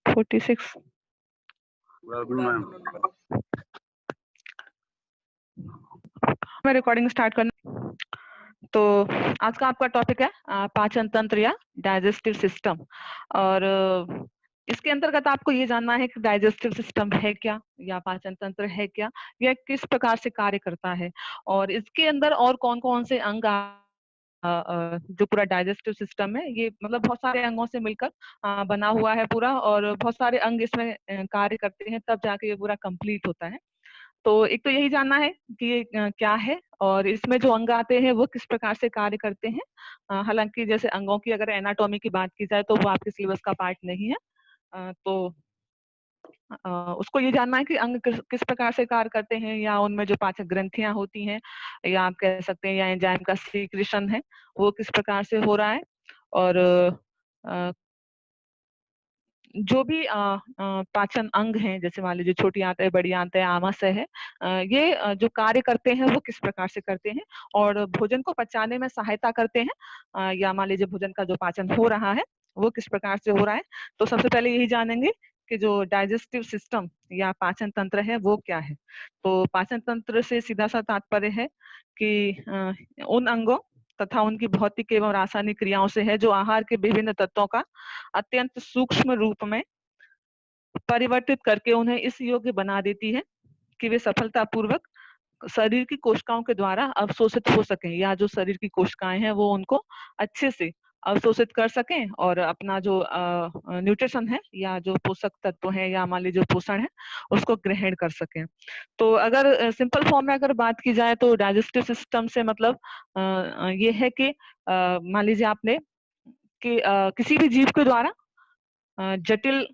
46। मैं recording start करना। तो आज का आपका टॉपिक है पाचन तंत्र या डाइजेस्टिव सिस्टम। और इसके अंतर्गत आपको ये जानना है कि डाइजेस्टिव सिस्टम है क्या या पाचन तंत्र है क्या, यह किस प्रकार से कार्य करता है, और इसके अंदर और कौन कौन से अंग जो पूरा डाइजेस्टिव सिस्टम है, ये मतलब बहुत सारे अंगों से मिलकर बना हुआ है पूरा, और बहुत सारे अंग इसमें कार्य करते हैं, तब जाके ये पूरा कंप्लीट होता है। तो एक तो यही जानना है कि ये क्या है और इसमें जो अंग आते हैं वो किस प्रकार से कार्य करते हैं। हालांकि जैसे अंगों की अगर एनाटॉमी की बात की जाए तो वो आपके सिलेबस का पार्ट नहीं है। तो उसको ये जानना है कि अंग किस प्रकार से कार्य करते हैं, या उनमें जो पाचक ग्रंथियां होती हैं, या आप कह सकते हैं या एंजाइम का सीक्रेशन है वो किस प्रकार से हो रहा है। और अ, जो भी पाचन अंग हैं, जैसे मान लीजिए छोटी आंत है, बड़ी आंत है, आमाशय है, ये जो कार्य करते हैं वो किस प्रकार से करते हैं और भोजन को पचाने में सहायता करते हैं, या मान लीजिए भोजन का जो पाचन हो रहा है वो किस प्रकार से हो रहा है। तो सबसे पहले यही जानेंगे कि जो डाइजेस्टिव सिस्टम या पाचन तंत्र है वो क्या है। तो पाचन तंत्र से सीधा सा तात्पर्य है कि उन अंगों तथा उनकी भौतिक एवं रासायनिक क्रियाओं से है जो आहार के विभिन्न तत्वों का अत्यंत सूक्ष्म रूप में परिवर्तित करके उन्हें इस योग्य बना देती है कि वे सफलतापूर्वक शरीर की कोशिकाओं के द्वारा अवशोषित हो सकें, या जो शरीर की कोशिकाएं हैं वो उनको अच्छे से अवशोषित कर सकें और अपना जो न्यूट्रिशन है या जो पोषक तत्व है या मान लीजिए पोषण है उसको ग्रहण कर सकें। तो अगर सिंपल फॉर्म में अगर बात की जाए तो डाइजेस्टिव सिस्टम से मतलब ये है कि मान लीजिए आपने कि किसी भी जीव के द्वारा जटिल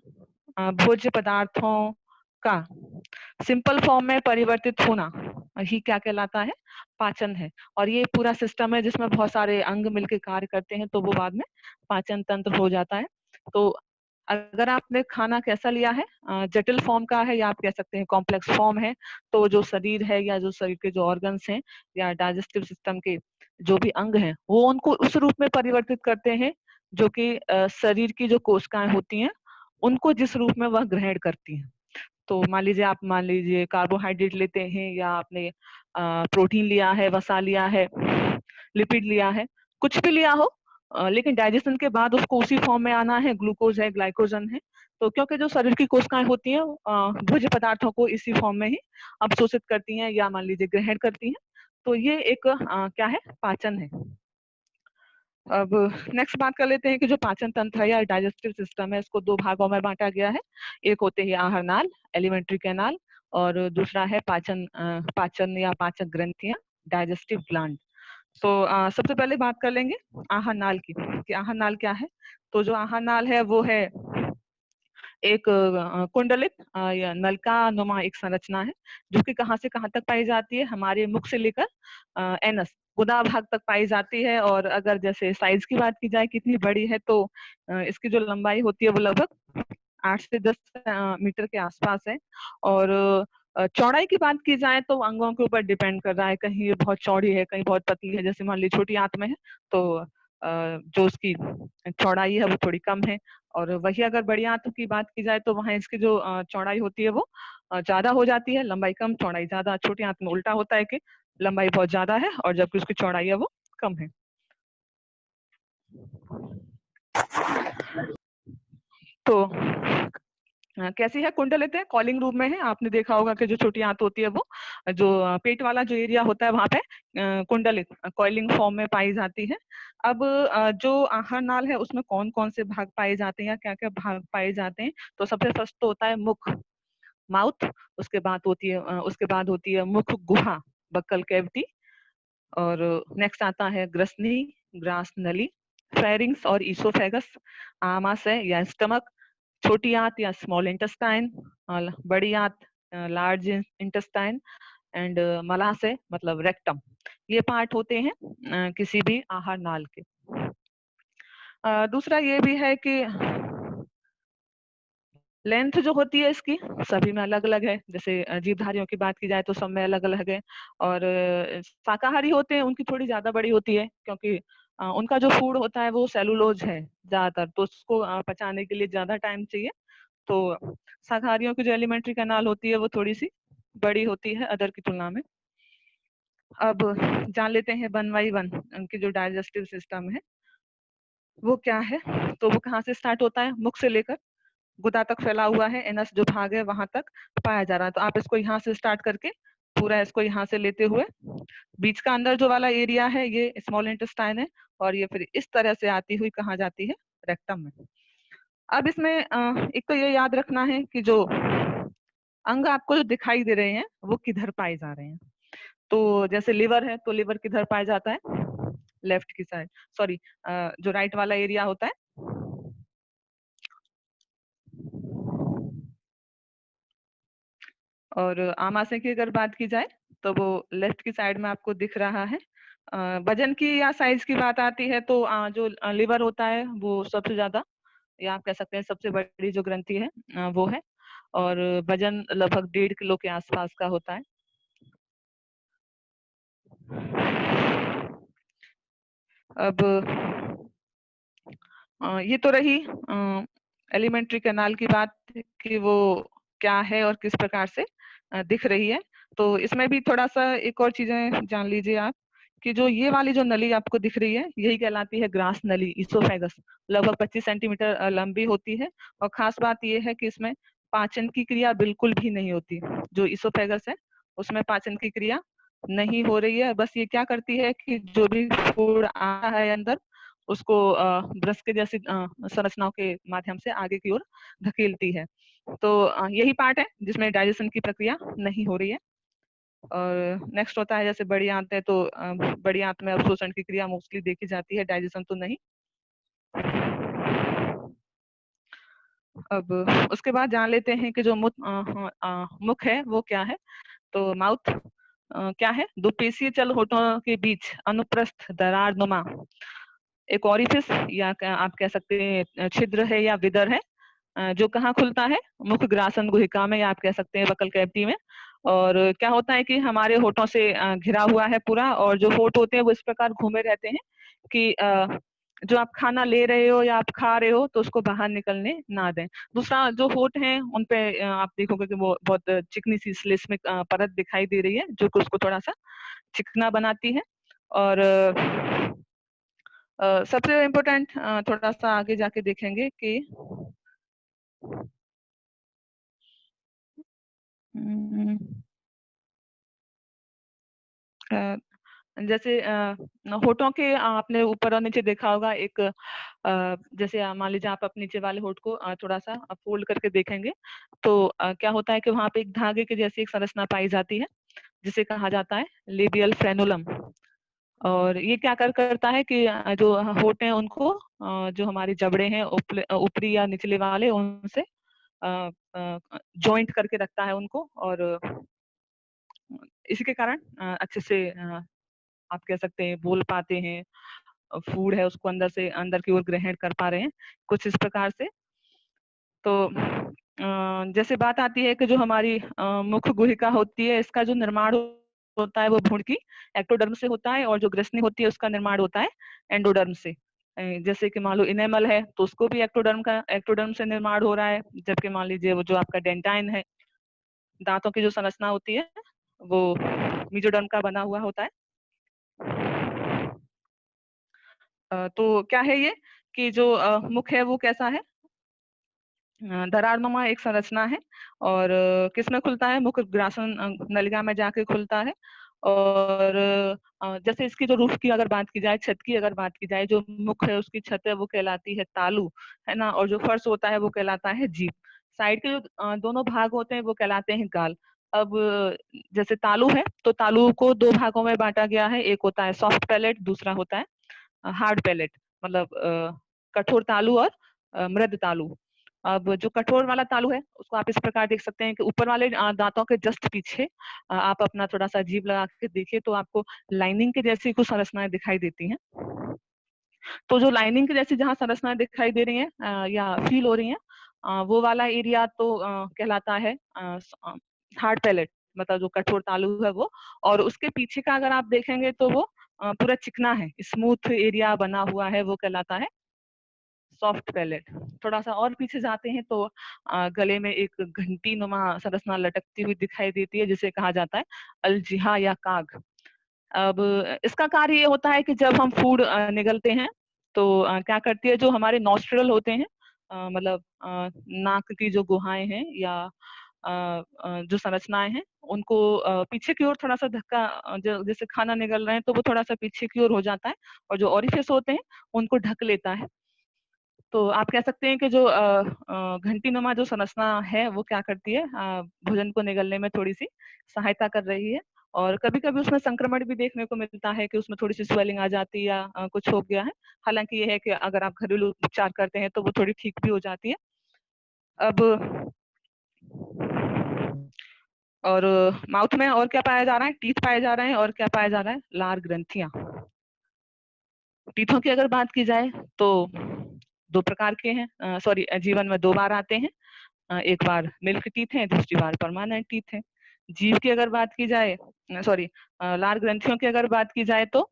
भोज्य पदार्थों का सिंपल फॉर्म में परिवर्तित होना ही क्या कहलाता है, पाचन है। और ये पूरा सिस्टम है जिसमें बहुत सारे अंग मिलकर कार्य करते हैं, तो वो बाद में पाचन तंत्र हो जाता है। तो अगर आपने खाना कैसा लिया है, जटिल फॉर्म का है या आप कह सकते हैं कॉम्प्लेक्स फॉर्म है, तो जो शरीर है या जो शरीर के जो ऑर्गन्स हैं या डाइजेस्टिव सिस्टम के जो भी अंग हैं वो उनको उस रूप में परिवर्तित करते हैं जो कि शरीर की जो कोशिकाएं होती हैं उनको जिस रूप में वह ग्रहण करती हैं। तो मान लीजिए कार्बोहाइड्रेट लेते हैं या आपने प्रोटीन लिया है, वसा लिया है, लिपिड लिया है, कुछ भी लिया हो, लेकिन डाइजेशन के बाद उसको उसी फॉर्म में आना है, ग्लूकोज है, ग्लाइकोजन है। तो क्योंकि जो शरीर की कोशिकाएं होती हैं भोज्य पदार्थों को इसी फॉर्म में ही अवशोषित करती हैं या मान लीजिए ग्रहण करती हैं। तो ये एक क्या है, पाचन है। अब नेक्स्ट बात कर लेते हैं कि जो पाचन तंत्र है या डाइजेस्टिव सिस्टम है इसको दो भागों में बांटा गया है। एक होते हैं आहार नाल, एलिमेंट्री कैनाल, और दूसरा है पाचन या पाचक ग्रंथियां, डाइजेस्टिव ग्लैंड। तो सबसे पहले बात कर लेंगे आहार नाल की कि आहार नाल क्या है। तो जो आहार नाल है वो है एक कुंडलित या नलका नुमा एक संरचना है जो कि कहाँ से कहाँ तक पाई जाती है, हमारे मुख से लेकर एनस गुदा भाग तक पाई जाती है। और अगर जैसे साइज की बात की जाए कितनी बड़ी है, तो इसकी जो लंबाई होती है वो लगभग 8 से 10 मीटर के आसपास है। और चौड़ाई की बात की जाए तो अंगों के ऊपर डिपेंड कर रहा है, कहीं ये बहुत चौड़ी है कहीं बहुत पतली है। जैसे मान लीजिए छोटी आंत में है तो जो उसकी चौड़ाई है वो थोड़ी कम है, और वही अगर बड़ी आंतों की बात की जाए तो वहां इसकी जो चौड़ाई होती है वो ज्यादा हो जाती है, लंबाई कम चौड़ाई ज्यादा। छोटी आंत में उल्टा होता है कि लंबाई बहुत ज्यादा है और जबकि उसकी चौड़ाई है वो कम है। तो कैसी है कुंडलित है, कॉलिंग रूप में है। आपने देखा होगा कि जो छोटी आंत होती है वो जो पेट वाला जो एरिया होता है वहां पे कुंडलित कॉइलिंग फॉर्म में पाई जाती है। अब जो आहार नाल है उसमें कौन कौन से भाग पाए जाते हैं या क्या क्या भाग पाए जाते हैं। तो सबसे फर्स्ट तो होता है मुख, माउथ। उसके बाद होती है मुख गुहा, बक्कल कैविटी। और नेक्स्ट आता है ग्रसनी, ग्रास नली, फेरिंग्स और ईसोफेगस, आमाशय या स्टमक, छोटी आंत या स्मॉल इंटेस्टाइन, बड़ी आंत लार्ज इंटेस्टाइन, एंड मलाशय मतलब रेक्टम। ये पार्ट होते हैं किसी भी आहार नाल के। दूसरा ये भी है कि लेंथ जो होती है इसकी सभी में अलग अलग है। जैसे जीवधारियों की बात की जाए तो सब में अलग अलग है, और शाकाहारी होते हैं उनकी थोड़ी ज्यादा बड़ी होती है क्योंकि उनका जो फूड होता है वो सेलुलोज है ज्यादातर, तो उसको पचाने के लिए ज्यादा टाइम चाहिए। तो शाकाहारियों की जो एलिमेंट्री कैनाल होती है वो थोड़ी सी बड़ी होती है अदर की तुलना में। अब जान लेते हैं वन बाई वन उनकी जो डाइजेस्टिव सिस्टम है वो क्या है। तो वो कहाँ से स्टार्ट होता है, मुख से लेकर गुदा तक फैला हुआ है, एनस जो भाग है वहां तक पाया जा रहा है। तो आप इसको यहाँ से स्टार्ट करके पूरा इसको यहाँ से लेते हुए बीच का अंदर जो वाला एरिया है ये स्मॉल इंटेस्टाइन है, और ये फिर इस तरह से आती हुई कहाँ जाती है, रेक्टम में। अब इसमें एक तो ये याद रखना है कि जो अंग आपको जो दिखाई दे रहे हैं वो किधर पाए जा रहे हैं। तो जैसे लिवर है तो लिवर किधर पाया जाता है, लेफ्ट की साइड, सॉरी जो राइट वाला एरिया होता है। और आमाशय की अगर बात की जाए तो वो लेफ्ट की साइड में आपको दिख रहा है। वजन की या साइज की बात आती है तो जो लिवर होता है वो सबसे ज्यादा, या आप कह सकते हैं सबसे बड़ी जो ग्रंथि है वो है, और वजन लगभग 1.5 किलो के आसपास का होता है। अब ये तो रही एलिमेंट्री कैनाल की बात कि वो क्या है और किस प्रकार से दिख रही है। तो इसमें भी थोड़ा सा एक और चीजें जान लीजिए आप, कि जो ये वाली जो नली आपको दिख रही है यही कहलाती है ग्रास नली, इसोफेगस। लगभग 25 सेंटीमीटर लंबी होती है, और खास बात ये है कि इसमें पाचन की क्रिया बिल्कुल भी नहीं होती। जो इसोफेगस है उसमें पाचन की क्रिया नहीं हो रही है, बस ये क्या करती है कि जो भी फूड आ रहा है अंदर उसको ब्रश के जैसी संरचनाओं के माध्यम से आगे की ओर धकेलती है। तो यही पार्ट है जिसमें डाइजेशन की प्रक्रिया नहीं हो रही है। और नेक्स्ट होता है जैसे बड़ी आंत है, तो बड़ी आंत में अवशोषण की क्रिया मोस्टली देखी जाती है, डाइजेशन तो नहीं। अब उसके बाद जान लेते हैं कि जो मुख है वो क्या है। तो माउथ क्या है, दो पेशीय चल होठों के बीच अनुप्रस्थ दरार नुमा एक ओरिफिस, या आप कह सकते हैं छिद्र है या विदर है, जो कहाँ खुलता है, मुख ग्रासन गुहिका में, या आप कह सकते हैं बकल कैविटी में। और क्या होता है कि हमारे होठों से घिरा हुआ है पूरा, और जो होठ होते हैं वो इस प्रकार घूमे रहते हैं कि जो आप खाना ले रहे हो या आप खा रहे हो तो उसको बाहर निकलने ना दें। दूसरा जो होठ हैं उन पे आप देखोगे कि वो बहुत चिकनी सी स्लिस्मिक परत दिखाई दे रही है जो कि उसको थोड़ा सा चिकना बनाती है। और सबसे इम्पोर्टेंट थोड़ा सा आगे जाके देखेंगे कि हम्म, अ, जैसे होठों के आपने ऊपर और नीचे देखा होगा एक जैसे मान लीजिए आप अपने नीचे वाले होठ को थोड़ा सा फोल्ड करके देखेंगे तो क्या होता है कि वहां पे एक धागे की जैसी एक संरचना पाई जाती है जिसे कहा जाता है लेबियल फ्रेनुलम। और ये क्या करता है कि जो होठ हैं उनको जो हमारी जबड़े हैं ऊपरी या निचले वाले उनसे जॉइंट करके रखता है उनको, और इसी के कारण अच्छे से आप कह सकते हैं बोल पाते हैं, फूड है उसको अंदर से अंदर की ओर ग्रहण कर पा रहे हैं, कुछ इस प्रकार से। तो जैसे बात आती है कि जो हमारी मुख गुहिका होती है इसका जो निर्माण होता है वो भ्रूण की एक्टोडर्म से होता है, और जो ग्रसनी होती है उसका निर्माण होता है एंडोडर्म से। जैसे कि मान लो इनेमल है तो उसको भी एक्टोडर्म से निर्माण हो रहा है, जबकि मान लीजिए वो जो आपका डेंटाइन है, दांतों की जो संरचना होती है वो मीजोडर्म का बना हुआ होता है। तो क्या है ये कि जो मुख है वो कैसा है, दरारनुमा एक संरचना है, और किसमें खुलता है, मुख ग्रासन नलिका में जाके खुलता है। और जैसे इसकी जो रूफ की अगर बात की जाए, छत की अगर बात की जाए, जो मुख है उसकी छत है वो कहलाती है तालु, है ना, और जो फर्श होता है वो कहलाता है जीभ। साइड के जो दोनों भाग होते हैं वो कहलाते हैं गाल। अब जैसे तालु है तो तालु को दो भागों में बांटा गया है, एक होता है सॉफ्ट पैलेट, दूसरा होता है हार्ड पैलेट, मतलब कठोर तालु और मृद तालु। अब जो कठोर वाला तालु है उसको आप इस प्रकार देख सकते हैं कि ऊपर वाले दांतों के जस्ट पीछे आप अपना थोड़ा सा जीभ लगा के देखिए तो आपको लाइनिंग के जैसी कुछ संरचनाएं दिखाई देती हैं। तो जो लाइनिंग की जैसी जहाँ संरचनाएं दिखाई दे रही हैं या फील हो रही हैं, वो वाला एरिया तो कहलाता है हार्ड पैलेट, मतलब जो कठोर तालु है वो। और उसके पीछे का अगर आप देखेंगे तो वो पूरा चिकना है, स्मूथ एरिया बना हुआ है, वो कहलाता है सॉफ्ट पैलेट। थोड़ा सा और पीछे जाते हैं तो गले में एक घंटी नुमा संरचना लटकती हुई दिखाई देती है, जिसे कहा जाता है अलजिहा या काग। अब इसका कार्य ये होता है कि जब हम फूड निगलते हैं तो क्या करती है, जो हमारे नॉस्ट्रल होते हैं, मतलब नाक की जो गुहाएं हैं या जो संरचनाएं हैं, उनको पीछे की ओर थोड़ा सा धक्का, जैसे खाना निगल रहे हैं तो वो थोड़ा सा पीछे की ओर हो जाता है, और जो ओरिफिस होते हैं उनको ढक लेता है। तो आप कह सकते हैं कि जो घंटीनुमा जो संरचना है वो क्या करती है, भोजन को निगलने में थोड़ी सी सहायता कर रही है। और कभी कभी उसमें संक्रमण भी देखने को मिलता है कि उसमें थोड़ी सी स्वेलिंग आ जाती है या कुछ हो गया है। हालांकि ये है कि अगर आप घरेलू उपचार करते हैं तो वो थोड़ी ठीक भी हो जाती है। अब और माउथ में और क्या पाया जा रहा है, टीथ पाए जा रहे हैं, और क्या पाया जा रहा है, लार ग्रंथियां। टीथों की अगर बात की जाए तो दो प्रकार के हैं, सॉरी, जीवन में दो बार आते हैं। एक बार मिल्क टीथ है, दूसरी बार परमानेंट टीथ है। जीव की अगर बात की जाए, सॉरी, लार ग्रंथियों की अगर बात की जाए तो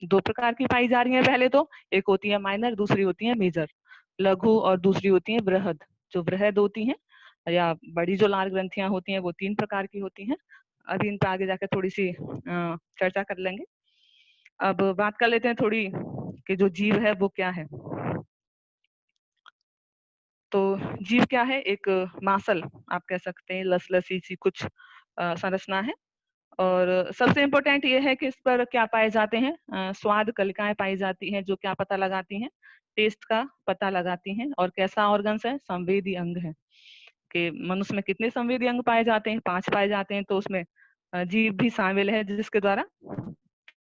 दो प्रकार की पाई जा रही है। पहले तो एक होती है माइनर, दूसरी होती है मेजर। लघु और दूसरी होती है बृहद। जो बृहद होती हैं या बड़ी जो लार ग्रंथियां होती हैं वो तीन प्रकार की होती हैं। अभी इन पर आगे जाकर थोड़ी सी चर्चा कर लेंगे। अब बात कर लेते हैं थोड़ी कि जो जीव है वो क्या है। तो जीव क्या है, एक मांसल आप कह सकते हैं, लसी सी कुछ संरचना है। और सबसे इम्पोर्टेंट ये है कि इस पर क्या पाए जाते हैं, स्वाद कलिकाएं पाई जाती हैं, जो क्या पता लगाती हैं, टेस्ट का पता लगाती हैं। और कैसा ऑर्गन्स है, संवेदी अंग है। कि मनुष्य में कितने संवेदी अंग पाए जाते हैं, 5 पाए जाते हैं, तो उसमें जीभ भी शामिल है, जिसके द्वारा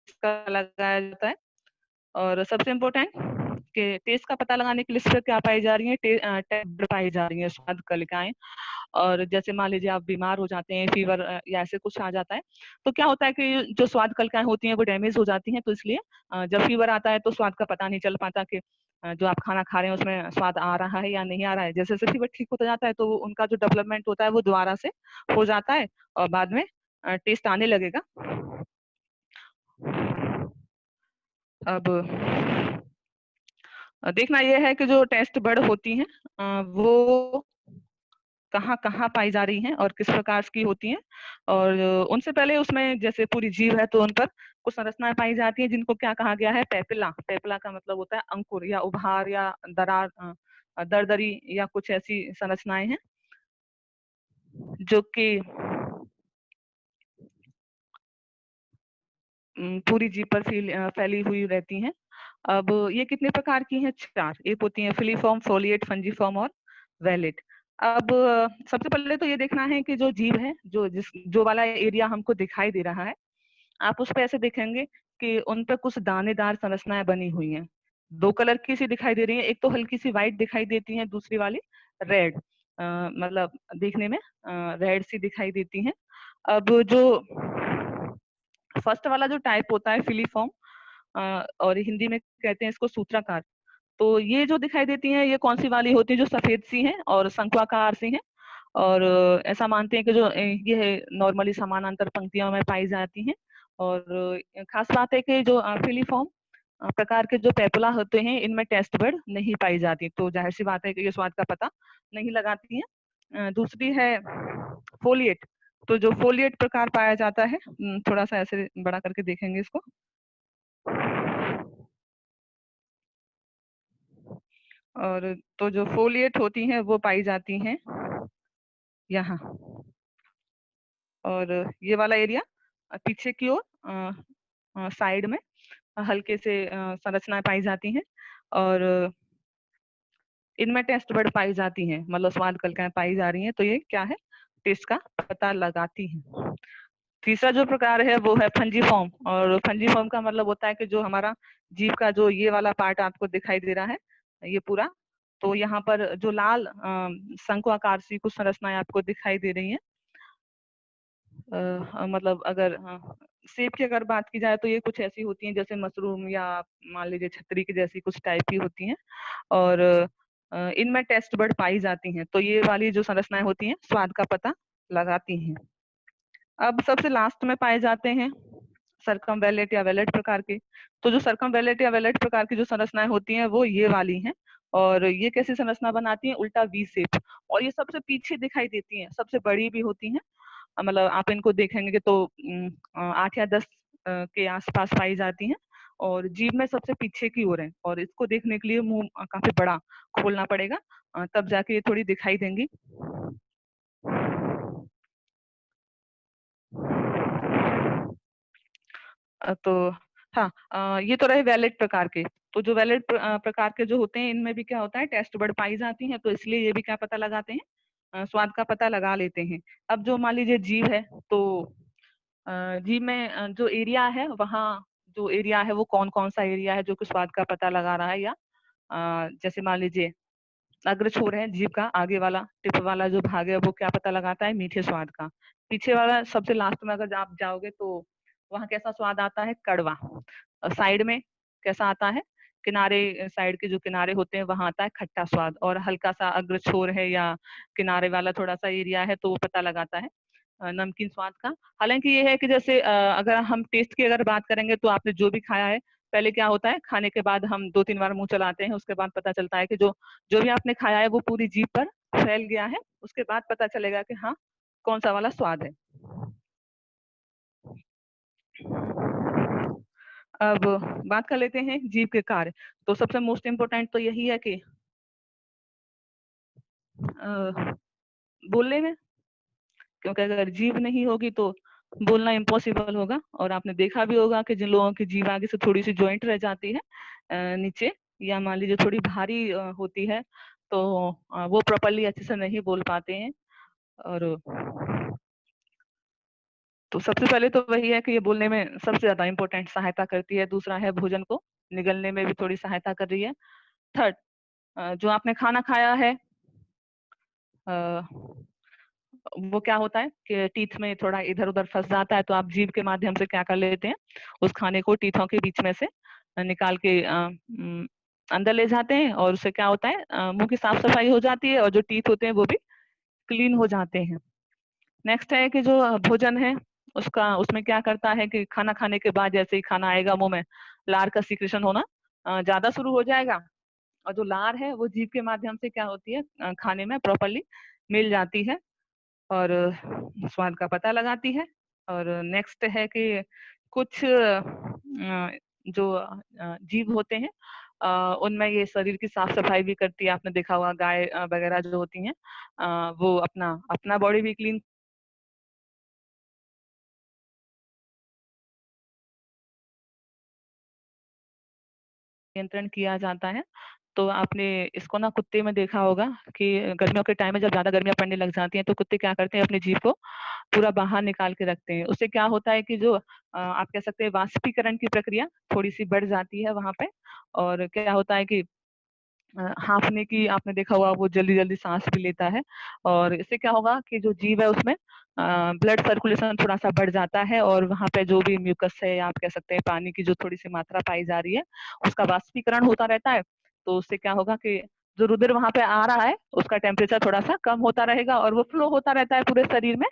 इसका लगाया जाता है। और सबसे इम्पोर्टेंट कि टेस्ट का पता लगाने के लिए इस पर क्या पाई जा रही है, टेस्ट पाई जा रही है, स्वाद कलिकाएं। और जैसे मान लीजिए आप बीमार हो जाते हैं, फीवर या ऐसे कुछ आ जाता है, तो क्या होता है कि जो स्वाद कलिकाएं होती हैं वो डैमेज हो जाती हैं। तो इसलिए जब फीवर आता है तो स्वाद का पता नहीं चल पाता कि जो आप खाना खा रहे हैं उसमें स्वाद आ रहा है या नहीं आ रहा है। जैसे जैसे फीवर ठीक होता जाता है तो उनका जो डेवलपमेंट होता है वो दोबारा से हो जाता है, और बाद में टेस्ट आने लगेगा। अब देखना यह है कि जो टेस्ट बड होती हैं वो कहाँ कहाँ पाई जा रही हैं और किस प्रकार की होती हैं। और उनसे पहले उसमें जैसे पूरी जीव है तो उन पर कुछ संरचनाएं पाई जाती हैं, जिनको क्या कहा गया है, पेपिला। पेपिला का मतलब होता है अंकुर या उभार या दरार, दरदरी या कुछ ऐसी संरचनाएं हैं जो कि पूरी जीभ पर फैली हुई रहती हैं। अब ये कितने प्रकार की हैं, 4। एक होती है फिलीफॉर्म, फोलिएट, फंजीफॉर्म और वेलिड। अब सबसे पहले तो ये देखना है कि जो जीभ है, जो वाला एरिया हमको दिखाई दे रहा है, आप उस पे ऐसे देखेंगे कि उन पे कुछ दानेदार संरचनाएं बनी हुई हैं। 2 कलर की सी दिखाई दे रही है, एक तो हल्की सी व्हाइट दिखाई देती है, दूसरी वाली रेड, मतलब देखने में रेड सी दिखाई देती है। अब जो फर्स्ट वाला जो टाइप होता है फिलीफॉर्म, और हिंदी में कहते हैं इसको सूत्राकार। तो ये जो दिखाई देती हैं ये कौन सी वाली होती है, जो सफेद सी हैं और शंक्वाकार सी हैं। और ऐसा मानते हैं कि जो ये नॉर्मली समानांतर पंक्तियों में पाई जाती हैं। और खास बात है कि जो फिलीफॉर्म प्रकार के जो पेपुला होते हैं इनमें टेस्ट बड नहीं पाई जाती, तो जाहिर सी बात है कि ये स्वाद का पता नहीं लगाती हैं। दूसरी है फोलिएट। तो जो फोलिएट प्रकार पाया जाता है, थोड़ा सा ऐसे बड़ा करके देखेंगे इसको। और तो जो फोलिएट होती हैं वो पाई जाती हैं यहाँ। और ये वाला एरिया पीछे की ओर साइड में हल्के से संरचनाएं पाई जाती हैं। और इनमें टेस्ट बड पाई जाती हैं, मतलब स्वाद कलिकाएं पाई जा रही हैं, तो ये क्या है, टेस्ट का पता लगाती हैं। तीसरा जो प्रकार है वो है फंजीफॉर्म। और फंजीफॉर्म का मतलब होता है कि जो हमारा जीभ का जो ये वाला पार्ट आपको दिखाई दे रहा है, ये पूरा, तो यहाँ पर जो लाल शंकु आकार सी कुछ संरचनाएं आपको दिखाई दे रही हैं। मतलब अगर शेप की अगर बात की जाए तो ये कुछ ऐसी होती हैं जैसे मशरूम या मान लीजिए छतरी की जैसी कुछ टाइप की होती हैं। और इनमें टेस्ट बड पाई जाती हैं, तो ये वाली जो संरचनाएं होती हैं स्वाद का पता लगाती हैं। अब सबसे लास्ट में पाए जाते हैं सर्कमवैलेट या वैलेट प्रकार के। तो जो सर्कमवैलेट या वैलेट प्रकार की जो संरचनाएं होती हैं वो ये वाली हैं। और ये कैसी संरचना बनाती हैं? उल्टा वी शेप। और ये सबसे पीछे दिखाई देती हैं, सबसे बड़ी भी होती हैं। मतलब आप इनको देखेंगे कि तो 8 या 10 के आसपास पाई जाती हैं। और जीभ में सबसे पीछे की ओर है, और इसको देखने के लिए मुंह काफी बड़ा खोलना पड़ेगा, तब जाके ये थोड़ी दिखाई देंगी। तो हाँ, ये तो रहे वैलिड प्रकार के। तो जो वैलिड प्रकार के जो होते हैं, इनमें भी क्या होता है, टेस्ट बर्ड पाई जाती हैं, तो इसलिए ये भी क्या पता लगाते हैं, स्वाद का पता लगा लेते हैं। अब जो मान लीजिए जीभ है, तो जीभ में जो एरिया है, वहाँ जो एरिया है वो कौन कौन सा एरिया है जो कि स्वाद का पता लगा रहा है, या जैसे मान लीजिए अग्र छोर है जीभ का, आगे वाला टिप वाला जो भाग है वो क्या पता लगाता है, मीठे स्वाद का। पीछे वाला सबसे लास्ट में अगर आप जाओगे तो वहाँ कैसा स्वाद आता है, कड़वा। साइड में कैसा आता है, किनारे साइड के जो किनारे होते हैं वहां आता है खट्टा स्वाद। और हल्का सा अग्र छोर है या किनारे वाला थोड़ा सा एरिया है तो वो पता लगाता है नमकीन स्वाद का। हालांकि ये है कि जैसे अगर हम टेस्ट की अगर बात करेंगे, तो आपने जो भी खाया है, पहले क्या होता है, खाने के बाद हम 2-3 बार मुंह चलाते हैं, उसके बाद पता चलता है कि जो जो भी आपने खाया है वो पूरी जीभ पर फैल गया है। उसके बाद पता चलेगा कि हाँ, कौन सा वाला स्वाद है। अब बात कर लेते हैं जीभ के कार्य। तो सबसे मोस्ट इम्पोर्टेंट तो यही है कि बोलने में, क्योंकि अगर जीभ नहीं होगी तो बोलना इम्पॉसिबल होगा। और आपने देखा भी होगा कि जिन लोगों की जीभ आगे से थोड़ी सी जॉइंट रह जाती है नीचे, या मान लीजिए थोड़ी भारी होती है, तो वो प्रॉपरली अच्छे से नहीं बोल पाते हैं। और तो सबसे पहले तो वही है कि ये बोलने में सबसे ज्यादा इम्पोर्टेंट सहायता करती है। दूसरा है भोजन को निगलने में भी थोड़ी सहायता कर रही है। थर्ड, जो आपने खाना खाया है, वो क्या होता है कि टीथ में थोड़ा इधर उधर फंस जाता है, तो आप जीभ के माध्यम से क्या कर लेते हैं, उस खाने को टीथों के बीच में से निकाल के अंदर ले जाते हैं, और उससे क्या होता है, मुंह की साफ सफाई हो जाती है, और जो टीथ होते हैं वो भी क्लीन हो जाते हैं। नेक्स्ट है कि जो भोजन है, उसका उसमें क्या करता है कि खाना खाने के बाद जैसे ही खाना आएगा मुंह में, लार का सीक्रेशन होना ज्यादा शुरू हो जाएगा। और जो लार है वो जीभ के माध्यम से क्या होती है, खाने में प्रॉपरली मिल जाती है, और स्वाद का पता लगाती है। और नेक्स्ट है कि कुछ जो जीव होते हैं, उनमें ये शरीर की साफ सफाई भी करती है। आपने देखा होगा गाय वगैरह जो होती हैं, वो अपना अपना बॉडी भी क्लीन नियंत्रण किया जाता है। तो आपने इसको ना कुत्ते में देखा होगा कि गर्मियों के टाइम में जब ज्यादा गर्मियां पड़ने लग जाती हैं, तो कुत्ते क्या करते हैं, अपनी जीभ को पूरा बाहर निकाल के रखते हैं। उससे क्या होता है कि जो आप कह सकते हैं वाष्पीकरण की प्रक्रिया थोड़ी सी बढ़ जाती है वहां पे। और क्या होता है कि हाँफने की आपने देखा होगा, वो जल्दी जल्दी सांस भी लेता है। और इससे क्या होगा कि जो जीव है उसमें ब्लड सर्कुलेशन थोड़ा सा बढ़ जाता है, और वहां पे जो भी म्यूकस है, या आप कह सकते हैं पानी की जो थोड़ी सी मात्रा पाई जा रही है, उसका वाष्पीकरण होता रहता है। तो उससे क्या होगा कि जो रुधिर वहां पे आ रहा है उसका टेम्परेचर थोड़ा सा कम होता रहेगा, और वो फ्लो होता रहता है पूरे शरीर में।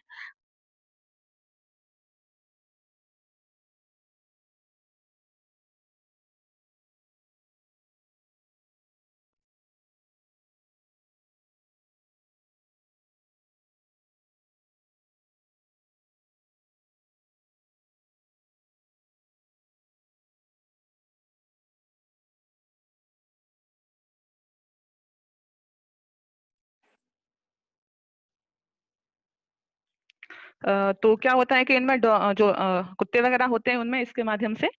तो क्या होता है कि इनमें जो कुत्ते वगैरह होते हैं उनमें इसके माध्यम से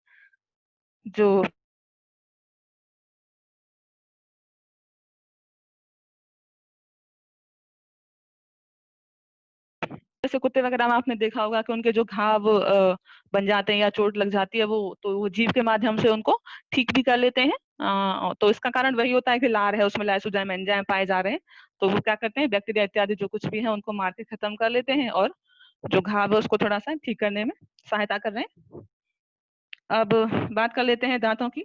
जो जैसे कुत्ते वगैरह में आपने देखा होगा कि उनके जो घाव बन जाते हैं या चोट लग जाती है, वो तो वो जीभ के माध्यम से उनको ठीक भी कर लेते हैं। तो इसका कारण वही होता है कि लार है, उसमें लाइसोजाइम एंजाइम पाए जा रहे हैं। तो वो क्या करते हैं, बैक्टीरिया इत्यादि जो कुछ भी है उनको मार के खत्म कर लेते हैं, और जो घाव है उसको थोड़ा सा ठीक करने में सहायता कर रहे हैं। अब बात कर लेते हैं दांतों की।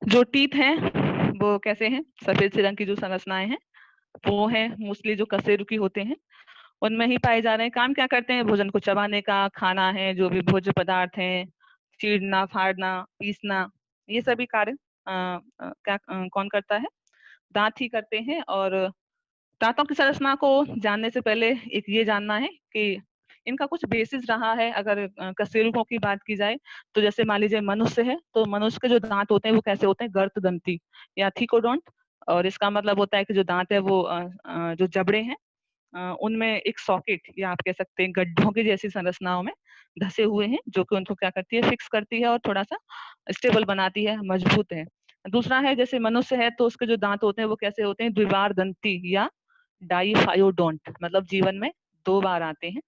जो टीथ हैं वो कैसे हैं? सफेद सी रंग की जो संरचनाएं हैं वो हैं मोस्टली जो कशेरुकी होते हैं, उनमें ही पाए जा रहे हैं। काम क्या करते हैं? भोजन को चबाने का, खाना है जो भी भोज्य पदार्थ हैं, चीरना, फाड़ना, पीसना, ये सभी कार्य कौन करता है? दांत ही करते हैं। और दांतों की संरचना को जानने से पहले एक ये जानना है कि इनका कुछ बेसिस रहा है। अगर कशेरुकों की बात की जाए तो जैसे मान लीजिए मनुष्य है, तो मनुष्य के जो दांत होते हैं वो कैसे होते हैं? गर्तदंती या थिकोडोंट। और इसका मतलब होता है कि जो दांत है वो जो जबड़े हैं उनमें एक सॉकेट या आप कह सकते हैं गड्ढों की जैसी संरचनाओं में धसे हुए हैं, जो कि उनको क्या करती है? फिक्स करती है और थोड़ा सा स्टेबल बनाती है, मजबूत है। दूसरा है जैसे मनुष्य है तो उसके जो दांत होते हैं वो कैसे होते हैं? द्विबार दंती या डाइफायोडोंट, मतलब जीवन में 2 बार आते हैं।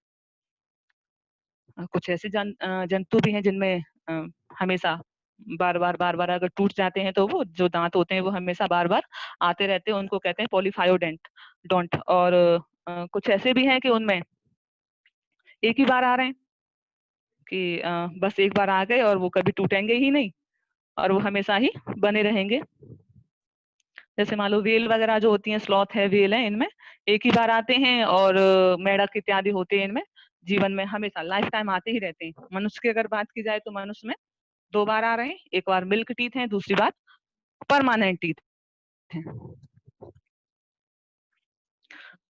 कुछ ऐसे जंतु भी हैं जिनमें हमेशा बार-बार अगर टूट जाते हैं तो वो जो दांत होते हैं वो हमेशा बार-बार आते रहते हैं, उनको कहते हैं पॉलीफायोडेंट डोंट। और कुछ ऐसे भी हैं कि उनमें एक ही बार आ रहे हैं कि बस एक बार आ गए और वो कभी टूटेंगे ही नहीं और वो हमेशा ही बने रहेंगे। जैसे मान लो व्हेल वगैरह जो होती हैं, स्लॉथ है, व्हेल है, इनमें एक ही बार आते हैं। और मेंढक इत्यादि होते हैं, इनमें जीवन में हमेशा लाइफ टाइम आते ही रहते हैं। मनुष्य की अगर बात की जाए तो मनुष्य में 2 बार आ रहे हैं, एक बार मिल्क टीथ है, दूसरी बार परमानेंट टीथ है।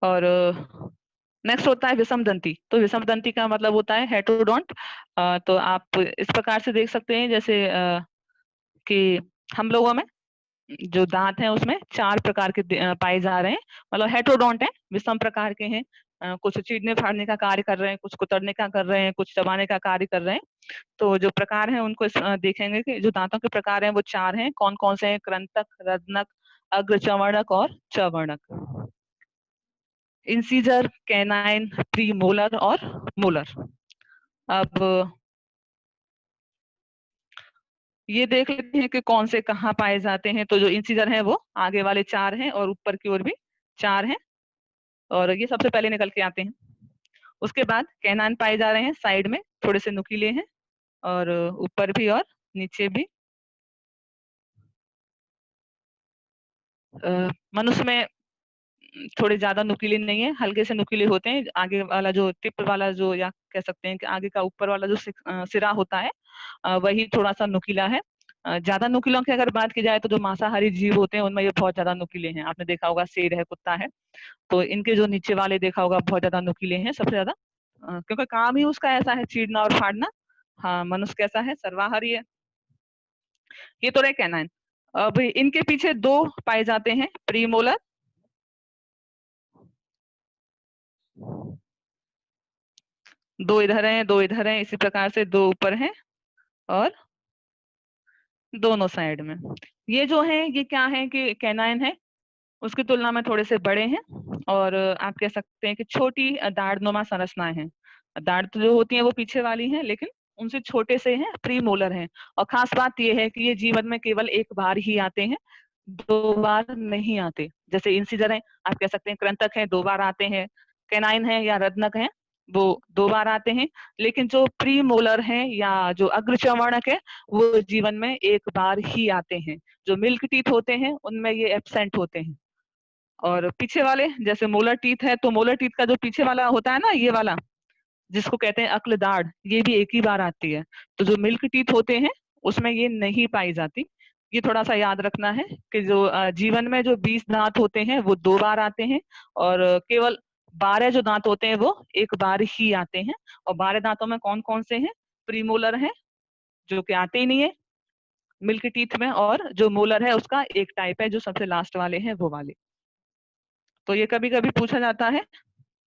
और नेक्स्ट होता है विषम दंती। तो विषम दंती का मतलब होता है हेटेरोडोंट। तो आप इस प्रकार से देख सकते हैं जैसे कि हम लोगों में जो दांत हैं उसमें 4 प्रकार के पाए जा रहे हैं, मतलब हेटेरोडोंट है, विषम प्रकार के हैं। कुछ चीरने फाड़ने का कार्य कर रहे हैं, कुछ कुतरने का कर रहे हैं, कुछ चबाने का कार्य कर रहे हैं। तो जो प्रकार हैं उनको देखेंगे कि जो दांतों के प्रकार हैं वो 4 हैं। कौन-कौन से हैं? कृंतक, रत्नक, अग्रचर्वणक और चर्वणक। इंसीजर, कैनाइन, प्रीमोलर और मोलर। अब ये देख लेते हैं कि कौन से कहाँ पाए जाते हैं। तो जो इंसीजर हैं वो आगे वाले 4 हैं और ऊपर की ओर भी 4 हैं, और ये सबसे पहले निकल के आते हैं। उसके बाद कैनाइन पाए जा रहे हैं, साइड में थोड़े से नुकीले हैं, और ऊपर भी और नीचे भी। मनुष्य में थोड़े ज्यादा नुकीले नहीं है, हल्के से नुकीले होते हैं। आगे वाला जो टिप वाला जो, या कह सकते हैं कि आगे का ऊपर वाला जो सिरा होता है वही थोड़ा सा नुकीला है। ज्यादा नुकीलों की अगर बात की जाए तो जो मांसाहारी जीव होते हैं उनमें ये बहुत ज्यादा नुकीले हैं। आपने देखा होगा शेर है, कुत्ता है, तो इनके जो नीचे वाले देखा होगा बहुत ज्यादा नुकीले हैं सबसे ज्यादा, क्योंकि काम ही उसका ऐसा है, चीरना और फाड़ना। हाँ, मनुष्य कैसा है? सर्वाहारी है। ये तो रहे कैनाइन। अब इनके पीछे 2 पाए जाते हैं, प्रीमोलर। दो इधर हैं, 2 इधर हैं, इसी प्रकार से 2 ऊपर हैं और दोनों साइड में। ये जो है ये क्या है कि कैनाइन है, उसकी तुलना में थोड़े से बड़े हैं। और आप कह सकते हैं कि छोटी दाढ़-नुमा संरचनाएं हैं। दाढ़ तो जो होती है वो पीछे वाली हैं, लेकिन उनसे छोटे से हैं, प्रीमोलर हैं। और खास बात ये है कि ये जीवन में केवल 1 बार ही आते हैं, 2 बार नहीं आते। जैसे इंसिजर हैं, आप कह सकते हैं कृंतक हैं, 2 बार आते हैं। कैनाइन है या रत्नक हैं, वो 2 बार आते हैं। लेकिन जो प्रीमोलर हैं या जो अग्रचर्वणक है, वो जीवन में 1 बार ही आते हैं। जो मिल्क टीथ होते हैं उनमें ये एब्सेंट होते हैं। और पीछे वाले जैसे मोलर टीथ है, तो मोलर टीथ का जो पीछे वाला होता है ना, ये वाला जिसको कहते हैं अक्ल दाढ़, ये भी 1 ही बार आती है। तो जो मिल्क टीथ होते हैं उसमें ये नहीं पाई जाती। ये थोड़ा सा याद रखना है कि जो जीवन में जो 20 दांत होते हैं वो 2 बार आते हैं, और केवल 12 जो दांत होते हैं वो 1 बार ही आते हैं। और 12 दांतों में कौन कौन से हैं? प्रीमोलर है जो कि आते ही नहीं है मिल्क टीथ में, और जो मोलर है उसका एक टाइप है जो सबसे लास्ट वाले हैं वो वाले। तो ये कभी कभी पूछा जाता है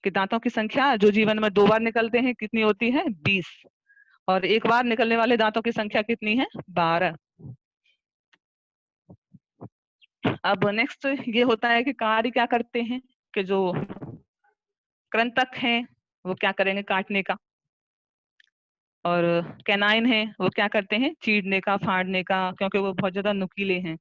कि दांतों की संख्या जो जीवन में 2 बार निकलते हैं कितनी होती है? 20। और 1 बार निकलने वाले दांतों की संख्या कितनी है? 12। अब नेक्स्ट ये होता है कि कार्य क्या करते हैं, कि जो कृंतक हैं वो क्या करेंगे? काटने का। और कैनाइन है वो क्या करते हैं? चीरने का, फाड़ने का, क्योंकि वो बहुत ज्यादा नुकीले हैं।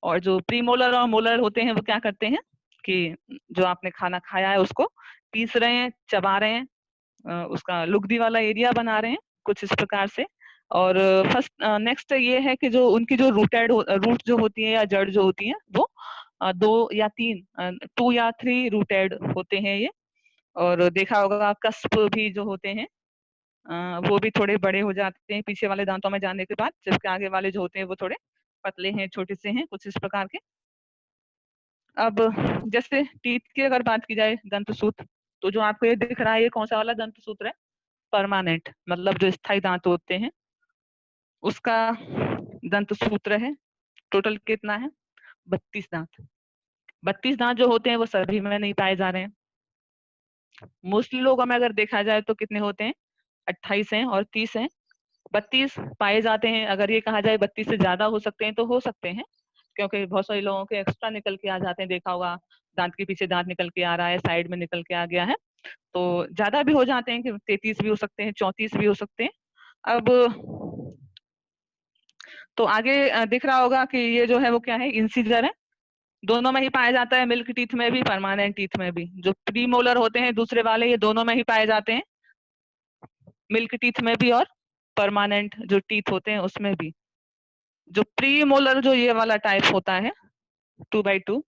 और जो प्रीमोलर और मोलर होते हैं वो क्या करते हैं कि जो आपने खाना खाया है उसको पीस रहे हैं, चबा रहे हैं, उसका लुगदी वाला एरिया बना रहे हैं, कुछ इस प्रकार से। और फर्स्ट नेक्स्ट ये है कि जो उनकी जो रूट जो होती है या जड़ जो होती है वो 2 या 3 रूटेड होते हैं ये। और देखा होगा कस्प भी जो होते हैं वो भी थोड़े बड़े हो जाते हैं पीछे वाले दांतों में जाने के बाद, जबकि आगे वाले जो होते हैं वो थोड़े पतले हैं, छोटे से हैं, कुछ इस प्रकार के। अब जैसे टीथ की अगर बात की जाए, दंत सूत्र, तो जो आपको ये दिख रहा है ये कौन सा वाला दंत सूत्र है? परमानेंट, मतलब जो स्थायी दांत होते हैं उसका दंत सूत्र है। टोटल कितना है? 32 दांत। 32 दांत जो होते हैं वो सभी में नहीं पाए जा रहे हैं। मोस्टली लोगों में अगर देखा जाए तो कितने होते हैं? 28 हैं और 30 हैं। 32 पाए जाते हैं। अगर ये कहा जाए 32 से ज्यादा हो सकते हैं तो हो सकते हैं, क्योंकि बहुत सारे लोगों के एक्स्ट्रा निकल के आ जाते हैं, देखा होगा दांत के पीछे दांत निकल के आ रहा है, साइड में निकल के आ गया है, तो ज्यादा भी हो जाते हैं कि 33 भी हो सकते हैं, 34 भी हो सकते हैं। अब तो आगे दिख रहा होगा कि ये जो है वो क्या है? इंसिजर है। दोनों में ही पाया जाता है, मिल्क टीथ में भी, परमानेंट टीथ में भी। जो प्री मोलर होते हैं दूसरे वाले, ये दोनों में ही पाए जाते हैं, मिल्क टीथ में भी और परमानेंट जो टीथ होते हैं उसमें भी। जो प्री मोलर जो ये वाला टाइप होता है 2x2,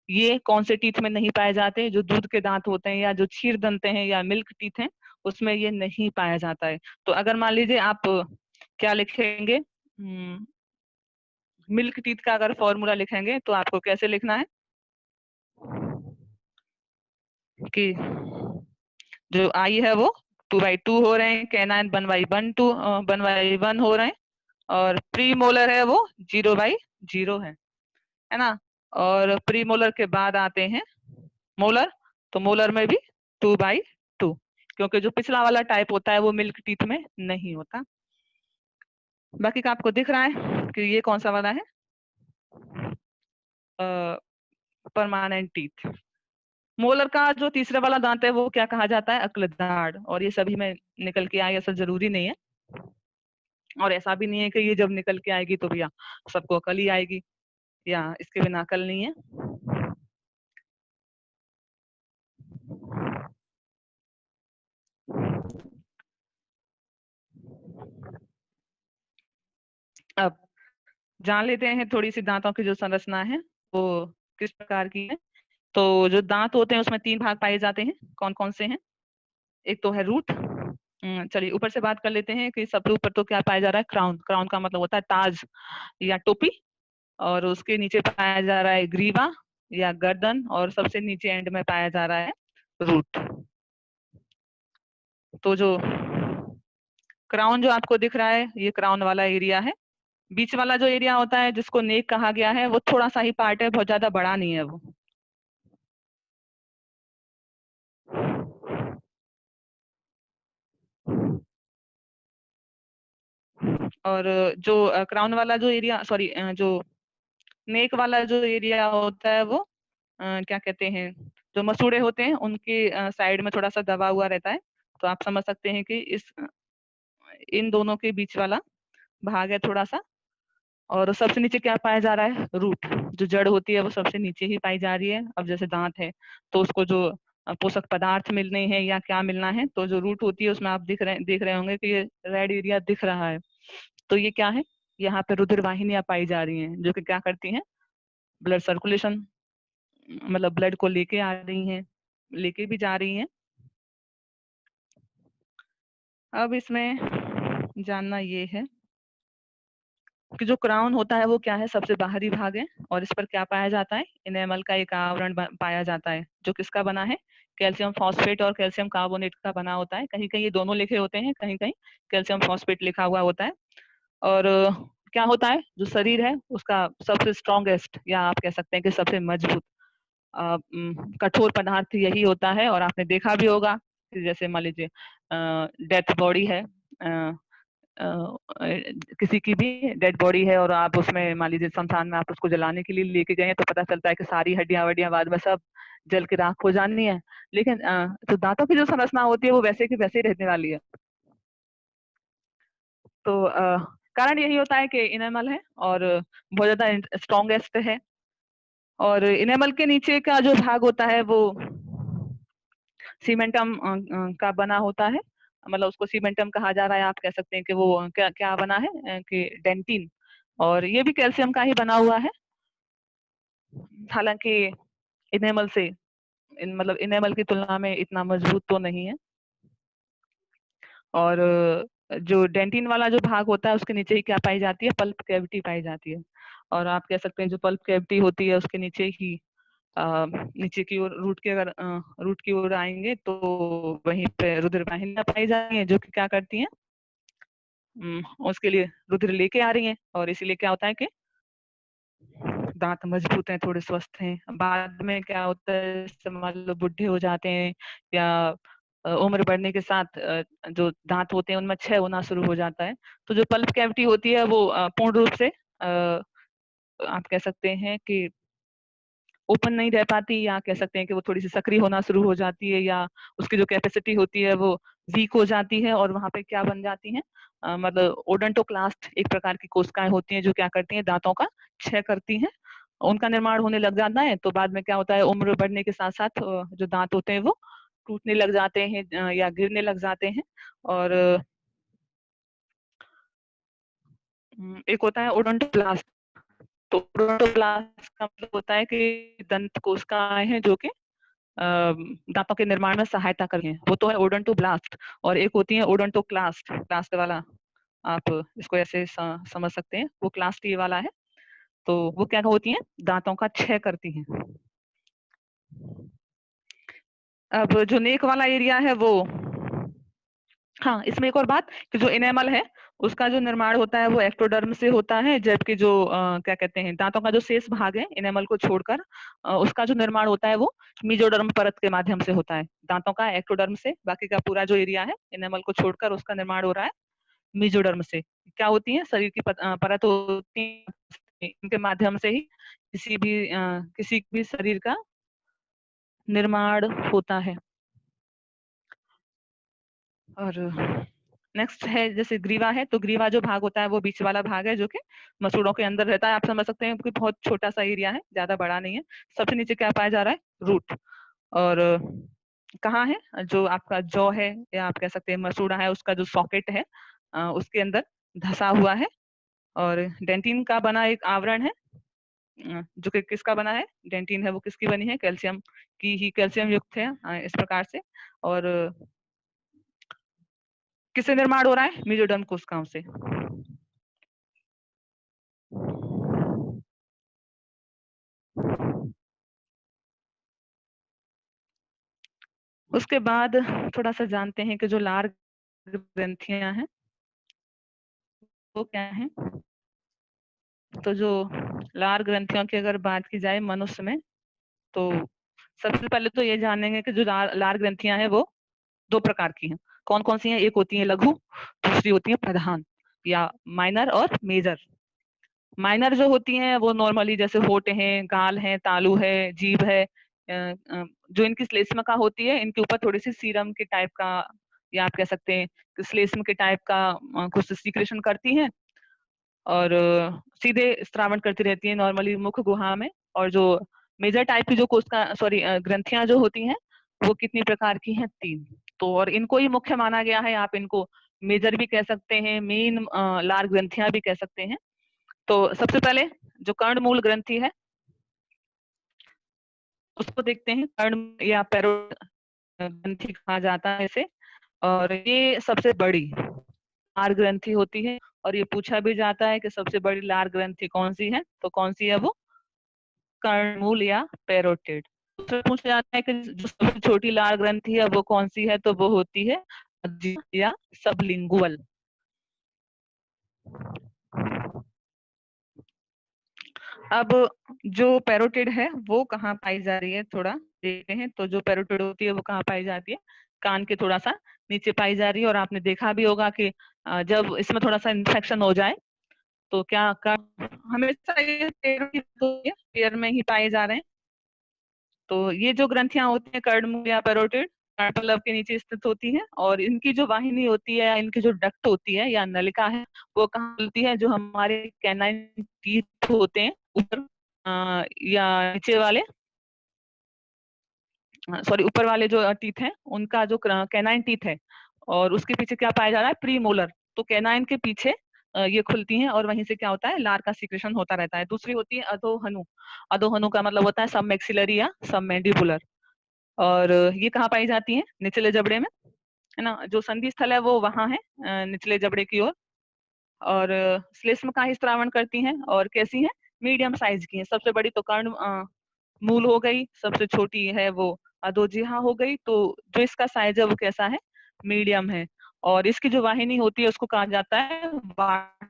ये कौन से टीथ में नहीं पाए जाते? जो दूध के दांत होते हैं या जो क्षीर दंत हैं या मिल्क टीथ हैं उसमें ये नहीं पाया जाता है। तो अगर मान लीजिए आप क्या लिखेंगे, मिल्क टीथ का अगर फॉर्मूला लिखेंगे तो आपको कैसे लिखना है कि जो आई है वो 2x2 हो रहे हैं, कैनाइन 1/1 हो रहे हैं, और प्री मोलर है वो 0/0 है ना। और प्री मोलर के बाद आते हैं मोलर, तो मोलर में भी 2/2, क्योंकि जो पिछला वाला टाइप होता है वो मिल्क टीथ में नहीं होता। बाकी का आपको दिख रहा है कि ये कौन सा वाला है? Permanent teeth. मोलर का जो तीसरा वाला दांत है वो क्या कहा जाता है? अक्लदाड़। और ये सभी में निकल के आए ऐसा जरूरी नहीं है, और ऐसा भी नहीं है कि ये जब निकल के आएगी तो भैया सबको अकल ही आएगी, या इसके बिना अकल नहीं है। अब जान लेते हैं थोड़ी सी दांतों की जो संरचना है वो किस प्रकार की है। तो जो दांत होते हैं उसमें 3 भाग पाए जाते हैं, कौन कौन से हैं? एक तो है रूट। चलिए ऊपर से बात कर लेते हैं कि सबसे ऊपर तो क्या पाया जा रहा है? क्राउन। क्राउन का मतलब होता है ताज या टोपी। और उसके नीचे पाया जा रहा है ग्रीवा या गर्दन, और सबसे नीचे एंड में पाया जा रहा है रूट। तो जो क्राउन जो आपको दिख रहा है ये क्राउन वाला एरिया है। बीच वाला जो एरिया होता है जिसको नेक कहा गया है वो थोड़ा सा ही पार्ट है, बहुत ज्यादा बड़ा नहीं है वो। और जो क्राउन वाला जो एरिया, सॉरी, जो नेक वाला जो एरिया होता है वो क्या कहते हैं, जो मसूड़े होते हैं उनके साइड में थोड़ा सा दबा हुआ रहता है। तो आप समझ सकते हैं कि इन दोनों के बीच वाला भाग है थोड़ा सा। और सबसे नीचे क्या पाया जा रहा है? रूट। जो जड़ होती है वो सबसे नीचे ही पाई जा रही है। अब जैसे दांत है तो उसको जो पोषक पदार्थ मिलने हैं या क्या मिलना है, तो जो रूट होती है उसमें आप देख रहे होंगे कि ये रेड एरिया दिख रहा है। तो ये क्या है? यहाँ पे रुधिर वाहिनियां पाई जा रही हैं जो कि क्या करती हैं? ब्लड सर्कुलेशन, मतलब ब्लड को लेके आ रही हैं, लेके भी जा रही हैं। अब इसमें जानना ये है कि जो क्राउन होता है वो क्या है? सबसे बाहरी भाग है, और इस पर क्या पाया जाता है? इनेमल का एक आवरण पाया जाता है जो किसका बना है? कैल्शियम फॉस्फेट और कैल्शियम कार्बोनेट का बना होता है। कहीं कहीं ये दोनों लिखे होते हैं, कहीं कहीं कैल्शियम फॉस्फेट लिखा हुआ होता है। और क्या होता है? जो शरीर है उसका सबसे स्ट्रॉन्गेस्ट, या आप कह सकते हैं कि सबसे मजबूत कठोर पदार्थ यही होता है। और आपने देखा भी होगा कि जैसे मान लीजिए डेथ बॉडी है, किसी की भी डेड बॉडी है, और आप उसमें मान लीजिए शमशान में आप उसको जलाने के लिए लेके गए हैं, तो पता चलता है कि सारी हड्डियां वड्डियां बाद में सब जल के राख हो जानी है। लेकिन तो दांतों की जो संरचना होती है वो वैसे की वैसे ही रहने वाली है। तो कारण यही होता है कि इनेमल है और बहुत ज्यादा स्ट्रॉन्गेस्ट है। और इनेमल के नीचे का जो भाग होता है वो सीमेंटम का बना होता है। मतलब उसको सीमेंटम कहा जा रहा है, आप कह सकते हैं कि वो क्या क्या बना है कि डेंटिन, और ये भी कैल्शियम का ही बना हुआ है। हालांकि इनेमल से मतलब इनेमल की तुलना में इतना मजबूत तो नहीं है। और जो डेंटिन वाला जो भाग होता है उसके नीचे ही क्या पाई जाती है, पल्प कैविटी पाई जाती है। और आप कह सकते हैं जो पल्प कैविटी होती है उसके नीचे ही नीचे की ओर रूट की ओर आएंगे तो वहीं पे रुधिर वाहिनियां पाई जाती हैं, जो कि क्या करती हैं, उसके लिए रुधिर लेके आ रही हैं, और इसीलिए क्या होता है कि दांत मजबूत हैं, थोड़े स्वस्थ हैं। बाद में क्या होता है, मान लो बुढ़े हो जाते हैं या उम्र बढ़ने के साथ जो दांत होते हैं उनमें क्षय होना शुरू हो जाता है। तो जो पल्प कैविटी होती है वो पूर्ण रूप से आप कह सकते हैं कि ओपन नहीं रह पाती, या कह सकते हैं कि वो थोड़ी सी सक्रिय होना शुरू हो जाती है, या उसकी जो कैपेसिटी होती है वो वीक हो जाती है, और वहां पे क्या बन जाती है, मतलब ओडोंटोक्लास्ट एक प्रकार की कोशिकाएं होती हैं जो क्या करती हैं, दांतों का क्षय करती हैं, उनका निर्माण होने लग जाता है। तो बाद में क्या होता है, उम्र बढ़ने के साथ साथ जो दांत होते हैं वो टूटने लग जाते हैं या गिरने लग जाते हैं। और एक होता है ओडोंटोब्लास्ट। तो ओडोंटोब्लास्ट का मतलब होता है कि दंत कोशिकाएं हैं जो कि दांतों के निर्माण में सहायता करती हैं, वो तो है ओडोंटोब्लास्ट। और एक होती है ओडोंटोक्लास्ट, क्लास्ट वाला, आप इसको ऐसे समझ सकते हैं, वो क्लास्ट ये वाला है। तो वो क्या होती हैं, दांतों का क्षय करती हैं। अब जो नेक वाला एरिया है वो, हाँ इसमें एक और बात कि जो इनेमल है उसका जो निर्माण होता है वो एक्टोडर्म से होता है, जबकि जो क्या कहते हैं, दांतों का जो शेष भाग है इनेमल को छोड़कर उसका जो निर्माण होता है वो मीजोडर्म परत के माध्यम से होता है। दांतों का एक्टोडर्म से, बाकी का पूरा जो एरिया है इनेमल को छोड़कर उसका निर्माण हो रहा है मीजोडर्म से। क्या होती है, शरीर की परत होती है, इनके माध्यम से ही किसी भी शरीर का निर्माण होता है। और नेक्स्ट है जैसे ग्रीवा है, तो ग्रीवा जो भाग होता है वो बीच वाला भाग है जो कि मसूड़ों के अंदर रहता है। आप समझ सकते हैं कि बहुत छोटा सा एरिया है, ज्यादा बड़ा नहीं है। सबसे नीचे क्या पाया जा रहा है, रूट। और कहाँ है, जो आपका जॉ है या आप कह सकते हैं मसूड़ा है, उसका जो सॉकेट है उसके अंदर धसा हुआ है। और डेंटिन का बना एक आवरण है, जो कि किसका बना है, डेंटिन है वो किसकी बनी है, कैल्शियम की ही, कैल्शियम युक्त है इस प्रकार से। और किससे निर्माण हो रहा है, मेजोडर्म कोशिकाओं से। उसके बाद थोड़ा सा जानते हैं कि जो लार ग्रंथियां हैं वो क्या है। तो जो लार ग्रंथियों की अगर बात की जाए मनुष्य में, तो सबसे पहले तो ये जानेंगे कि जो लार ग्रंथियां हैं वो दो प्रकार की हैं। कौन कौन सी हैं, एक होती है लघु, दूसरी होती है प्रधान या माइनर और मेजर। माइनर जो होती हैं वो नॉर्मली जैसे होठ हैं, गाल हैं, तालू है, जीभ है, जो इनकी श्लेष्मका होती है, इनके ऊपर थोड़ी सी सीरम के टाइप का, या आप कह सकते हैं कि श्लेष्म के टाइप का कुछ सीक्रेशन करती हैं, और सीधे स्त्रावण करती रहती है नॉर्मली मुख गुहा में। और जो मेजर टाइप की जो कोशिका सॉरी ग्रंथियां जो होती हैं वो कितनी प्रकार की हैं, तीन। तो और इनको ही मुख्य माना गया है, आप इनको मेजर भी कह सकते हैं, मेन लार ग्रंथियां भी कह सकते हैं। तो सबसे पहले जो कर्णमूल ग्रंथि है उसको देखते हैं, कर्ण या पैरो ग्रंथि कहा जाता है इसे। और ये सबसे बड़ी लार ग्रंथि होती है, और ये पूछा भी जाता है कि सबसे बड़ी लार ग्रंथि कौन सी है, तो कौन सी है वो, कर्णमूल या पैरोटिड। दूसरा पूछा जाता है कि जो सबसे छोटी लार ग्रंथि है वो कौन सी है, तो वो होती है या सबलिंगुअल। अब जो पैरोटिड है वो कहाँ पाई जा रही है, थोड़ा देखते हैं। तो जो पैरोटिड होती है वो कहाँ पाई जाती है, कान के थोड़ा सा नीचे पाई जा रही है। और आपने देखा भी होगा कि जब इसमें थोड़ा सा इन्फेक्शन हो जाए तो क्या हमेशा ये पेयर में ही पाए जा रहे हैं। तो ये जो ग्रंथियां होती हैं कर्णमूल या पैरोटिड, कार्पल्लब के नीचे स्थित होती है, और इनकी जो वाहिनी होती है, इनकी जो डक्ट होती है या नलिका है, वो कहाँ मिलती है, जो हमारे कैनाइन टीथ होते हैं ऊपर या नीचे वाले, सॉरी ऊपर वाले जो टीथ हैं उनका जो कैनाइन टीथ है और उसके पीछे क्या पाया जा रहा है, प्री मोलर। तो कैनाइन के पीछे ये खुलती हैं और वहीं से क्या होता है, लार का सीक्रेशन होता रहता है। दूसरी होती है अधोहनु। अधोहनु का मतलब होता है सब मैक्सिलरी या सब मैंडिबुलर। और ये कहाँ पाई जाती है, निचले जबड़े में, है ना। जो संधि स्थल है वो वहां है, निचले जबड़े की ओर। और श्लेष्म का ही स्त्रावण करती हैं और कैसी हैं, मीडियम साइज की हैं। सबसे बड़ी तो कर्ण मूल हो गई, सबसे छोटी है वो अधोजिहा हो गई। तो जो इसका साइज है वो कैसा है, मीडियम है। और इसकी जो वाहिनी होती है उसको कहा जाता है वाट।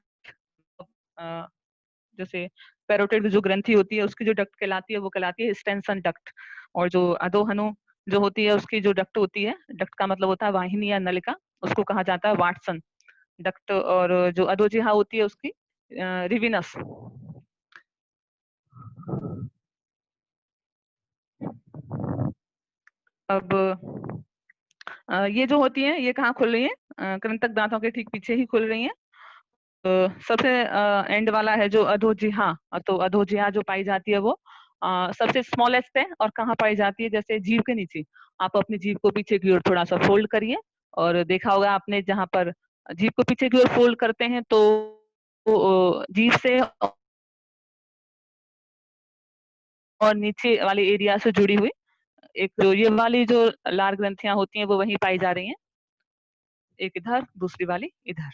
अ, जैसे पैरोटिड की जो ग्रंथि होती है उसकी जो डक्ट कहलाती है वो कहलाती है स्टेंसन डक्ट। और जो अधोहनु जो होती है उसकी जो डक्ट होती है, डक्ट का मतलब होता है वाहिनी या नलिका, उसको कहा जाता है वाटसन डक्ट। और जो अधोजिहा होती है उसकी रिविनस। अब ये जो होती है ये कहाँ खुल रही है, कृंतक दांतों के ठीक पीछे ही खुल रही है। सबसे एंड वाला है जो अधोजिहा। तो अधोजिहा जो पाई जाती है वो सबसे स्मॉलेस्ट है। और कहाँ पाई जाती है, जैसे जीभ के नीचे। आप अपनी जीभ को पीछे की ओर थोड़ा सा फोल्ड करिए, और देखा होगा आपने जहां पर जीभ को पीछे की ओर फोल्ड करते हैं तो जीभ से और नीचे वाले एरिया से जुड़ी हुई एक जो ये वाली जो लार ग्रंथियां होती हैं वो वहीं पाई जा रही हैं, एक इधर दूसरी वाली इधर।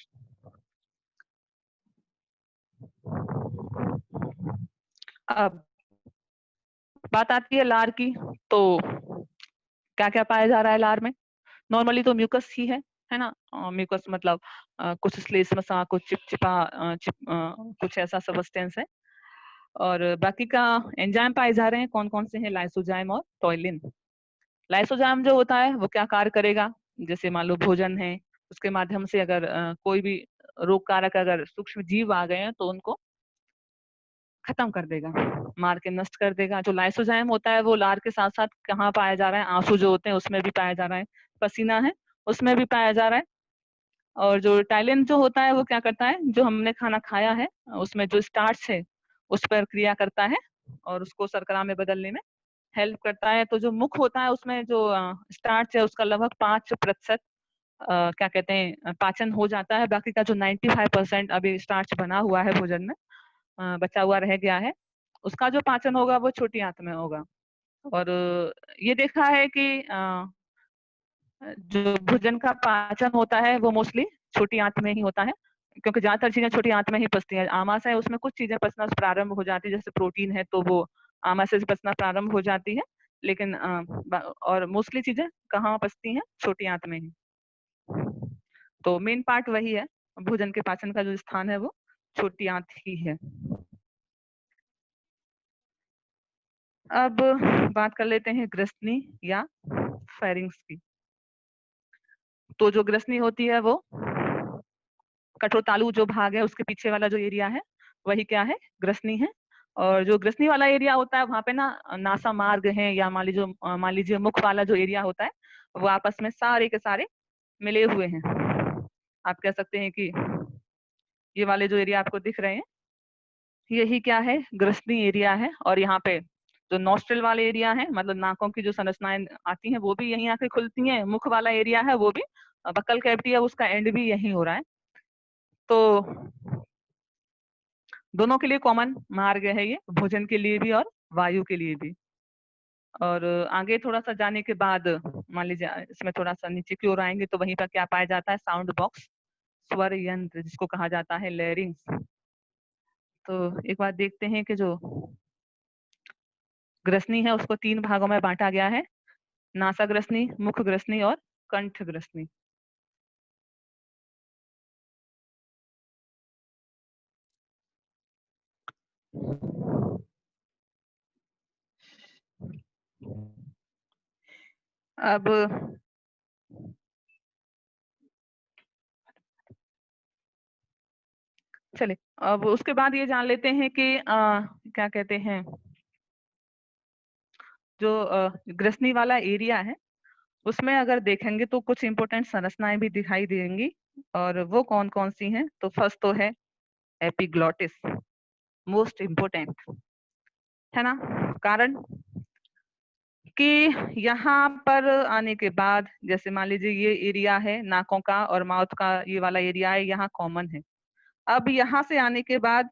अब बात आती है लार की। तो क्या क्या पाया जा रहा है लार में, नॉर्मली तो म्यूकस ही है ना। म्यूकस मतलब कुछ श्लेष्म सा, कुछ चिपचिपा, कुछ ऐसा सब्सटेंस है। और बाकी का एंजाइम पाए जा रहे हैं, कौन कौन से हैं, लाइसोजाइम और टॉयलिन। लाइसोजाइम जो होता है वो क्या कार्य करेगा, जैसे मान लो भोजन है उसके माध्यम से अगर कोई भी रोग कारक अगर सूक्ष्म जीव आ गए हैं तो उनको खत्म कर देगा, मार के नष्ट कर देगा। जो लाइसोजाइम होता है वो लार के साथ साथ कहाँ पाया जा रहा है, आंसू जो होते हैं उसमें भी पाया जा रहा है, पसीना है उसमें भी पाया जा रहा है। और जो टाइलिन जो होता है वो क्या करता है, जो हमने खाना खाया है उसमें जो स्टार्च है उस पर क्रिया करता है और उसको शर्करा में बदलने में हेल्प करता है। तो जो मुख होता है उसमें जो स्टार्च है उसका लगभग 5% क्या कहते हैं पाचन हो जाता है। बाकी का जो 95% अभी स्टार्च बना हुआ है भोजन में, बचा हुआ रह गया है, उसका जो पाचन होगा वो छोटी आंत में होगा। और ये देखा है कि जो भोजन का पाचन होता है वो मोस्टली छोटी आंत में ही होता है, क्योंकि ज्यादातर चीजें छोटी आंत में ही पचती हैं। आमाशय है उसमें कुछ चीजें पचना प्रारंभ हो जाती है, जैसे प्रोटीन है तो वो आमाशय से पचना प्रारंभ हो जाती है। लेकिन और मोस्टली चीजें कहाँ पचती हैं, छोटी आंत में ही। तो मेन पार्ट वही है, भोजन के पाचन का जो स्थान है वो छोटी आंत ही है। अब बात कर लेते हैं ग्रसनी या फेरिंग्स की। तो जो ग्रसनी होती है वो कठोर तालु जो भाग है उसके पीछे वाला जो एरिया है वही क्या है, ग्रसनी है। और जो ग्रसनी वाला एरिया होता है वहां पे ना नासा मार्ग है, या मान लीजिए मुख वाला जो एरिया होता है वो आपस में सारे के सारे मिले हुए हैं। आप कह सकते हैं कि ये वाले जो एरिया आपको दिख रहे हैं यही क्या है, ग्रसनी एरिया है। और यहाँ पे जो नॉस्ट्रल वाले एरिया है, मतलब नाकों की जो संरचनाएं आती हैं वो भी यहीं आके खुलती हैं। मुख वाला एरिया है वो भी बक्कल कैविटी है उसका एंड भी यहीं हो रहा है। तो दोनों के लिए कॉमन मार्ग है ये, भोजन के लिए भी और वायु के लिए भी। और आगे थोड़ा सा जाने के बाद मान लीजिए इसमें थोड़ा सा नीचे की ओर आएंगे तो वहीं पर क्या पाया जाता है, साउंड बॉक्स, स्वर यंत्र जिसको कहा जाता है लैरिंग्स। तो एक बार देखते हैं कि जो ग्रसनी है उसको 3 भागों में बांटा गया है, नासा ग्रसनी, मुख ग्रसनी और कंठ ग्रसनी। अब चले, अब उसके बाद ये जान लेते हैं कि क्या कहते हैं, जो ग्रसनी वाला एरिया है उसमें अगर देखेंगे तो कुछ इंपॉर्टेंट संरचनाएं भी दिखाई देंगी। और वो कौन कौन सी हैं, तो फर्स्ट तो है एपिग्लॉटिस, मोस्ट इम्पोर्टेंट, है ना। कारण कि यहाँ पर आने के बाद जैसे मान लीजिए ये एरिया है नाकों का और माउथ का, ये वाला एरिया है, यहाँ कॉमन है। अब यहाँ से आने के बाद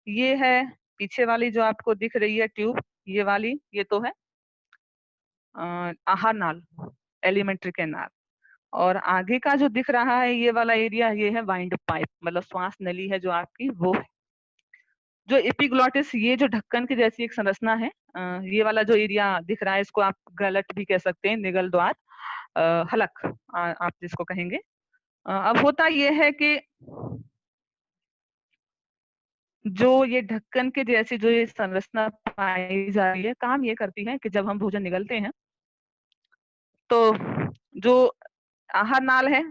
ये है पीछे वाली जो आपको दिख रही है ट्यूब, ये वाली, ये तो है आहार नाल, एलिमेंट्री कैनाल। और आगे का जो दिख रहा है ये वाला एरिया, ये है वाइंड पाइप, मतलब श्वास नली है जो आपकी वो है। जो एपिग्लॉटिस, ये जो ढक्कन की जैसी एक संरचना है, ये वाला जो एरिया दिख रहा है इसको आप गलट भी कह सकते हैं, निगल द्वार, हलक आप जिसको कहेंगे। अब होता ये है कि जो ये ढक्कन के जैसी जो ये संरचना पाई जा रही है, काम ये करती है कि जब हम भोजन निगलते हैं तो जो आहार नाल है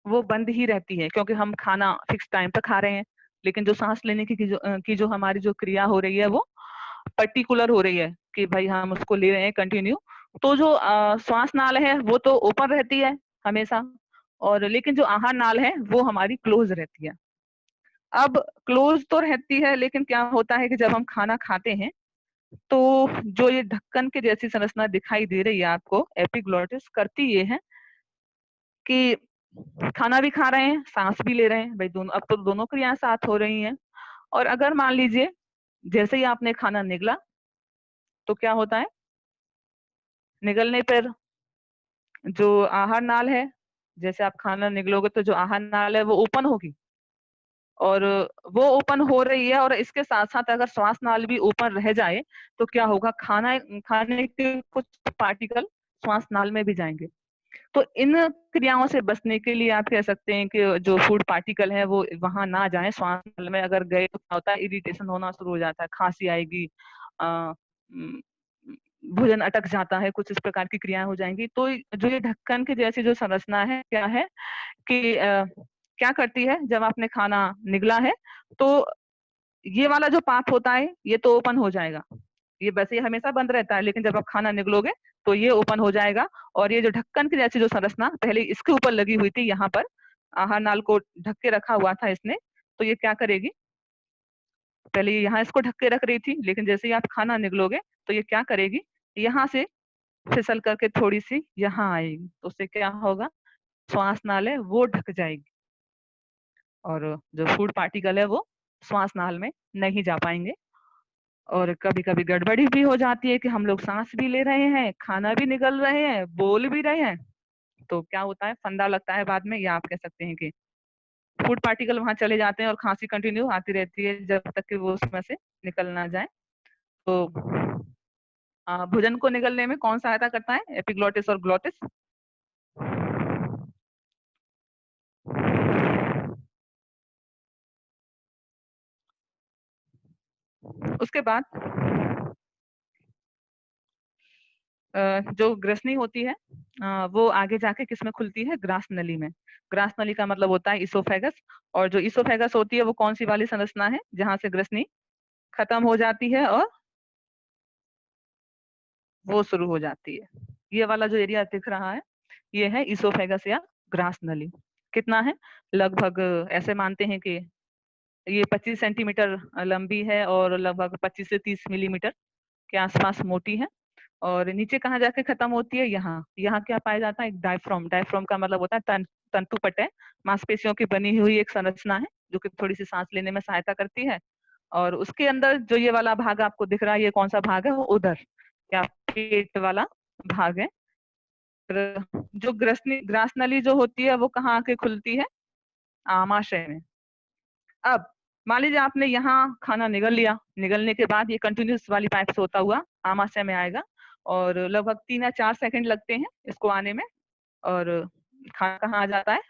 वो बंद ही रहती है, क्योंकि हम खाना फिक्स टाइम पे खा रहे हैं। लेकिन जो सांस लेने की जो हमारी जो क्रिया हो रही है वो पर्टिकुलर हो रही है कि भाई हम उसको ले रहे हैं कंटिन्यू। तो जो श्वास नाल है वो तो ओपन रहती है हमेशा, और लेकिन जो आहार नाल है वो हमारी क्लोज रहती है। अब क्लोज तो रहती है, लेकिन क्या होता है कि जब हम खाना खाते हैं तो जो ये ढक्कन के जैसी संरचना दिखाई दे रही है आपको, एपिग्लोटिस करती ये है कि खाना भी खा रहे हैं, सांस भी ले रहे हैं, भाई दोनों, अब तो दोनों क्रियाएं साथ हो रही हैं। और अगर मान लीजिए जैसे ही आपने खाना निगला तो क्या होता है, निगलने पर जो आहार नाल है, जैसे आप खाना निगलोगे तो जो आहार नाल है वो ओपन होगी, और वो ओपन हो रही है, और इसके साथ साथ अगर श्वास नाल भी ओपन रह जाए तो क्या होगा, खाने के कुछ पार्टिकल श्वास नाल में भी जाएंगे। तो इन क्रियाओं से बचने के लिए आप कह सकते हैं कि जो फूड पार्टिकल है वो वहां ना जाए, श्वास नल में अगर गए तो क्या होता है, इरिटेशन होना शुरू हो जाता है, खांसी आएगी, अम, भोजन अटक जाता है, कुछ इस प्रकार की क्रियाएं हो जाएंगी। तो जो ये ढक्कन के जैसी जो संरचना है, क्या है कि क्या करती है, जब आपने खाना निगला है तो ये वाला जो पाथ होता है ये तो ओपन हो जाएगा, ये वैसे ही हमेशा बंद रहता है, लेकिन जब आप खाना निगलोगे तो ये ओपन हो जाएगा। और ये जो ढक्कन की जैसी जो संरचना पहले इसके ऊपर लगी हुई थी, यहाँ पर आहार नाल को ढक के रखा हुआ था इसने, तो ये क्या करेगी, पहले ये यहाँ इसको ढक के रख रही थी, लेकिन जैसे ही आप खाना निगलोगे तो ये क्या करेगी, यहाँ से फिसल करके थोड़ी सी यहाँ आएगी, तो उससे क्या होगा, श्वास नाल है वो ढक जाएगी, और जो फूड पार्टिकल है वो श्वास नाल में नहीं जा पाएंगे। और कभी कभी गड़बड़ी भी हो जाती है कि हम लोग सांस भी ले रहे हैं, खाना भी निगल रहे हैं, बोल भी रहे हैं, तो क्या होता है, फंदा लगता है बाद में, या आप कह सकते हैं कि फूड पार्टिकल वहां चले जाते हैं और खांसी कंटिन्यू आती रहती है जब तक कि वो उसमें से निकल ना जाए। तो भोजन को निगलने में कौन सहायता करता है, एपिग्लोटिस और ग्लोटिस। उसके बाद जो ग्रसनी होती है वो आगे जाके किसमें खुलती है, ग्रास नली में। ग्रास नली का मतलब होता है इसोफेगस, और जो इसोफेगस होती है वो कौन सी वाली संरचना है, जहां से ग्रसनी खत्म हो जाती है और वो शुरू हो जाती है। ये वाला जो एरिया दिख रहा है ये है इसोफेगस या ग्रास नली। कितना है, लगभग ऐसे मानते हैं कि ये 25 सेंटीमीटर लंबी है और लगभग 25 से 30 मिलीमीटर के आसपास मोटी है। और नीचे कहाँ जाके खत्म होती है, यहाँ। यहाँ क्या पाया जाता है, एक डायफ्राम। डायफ्राम का मतलब होता है तंतु पट्टे, मांसपेशियों की बनी हुई एक संरचना है जो कि थोड़ी सी सांस लेने में सहायता करती है। और उसके अंदर जो ये वाला भाग आपको दिख रहा है, ये कौन सा भाग है, वो उदर या पेट वाला भाग है। जो ग्रास नली जो होती है वो कहाँ आके खुलती है, आमाशय में। अब मान लीजिए आपने यहाँ खाना निगल लिया, निगलने के बाद ये कंटिन्यूस वाली पाइप से होता हुआ आमाशय में आएगा, और लगभग 3 या 4 सेकंड लगते हैं इसको आने में। और खाना कहाँ आ जाता है,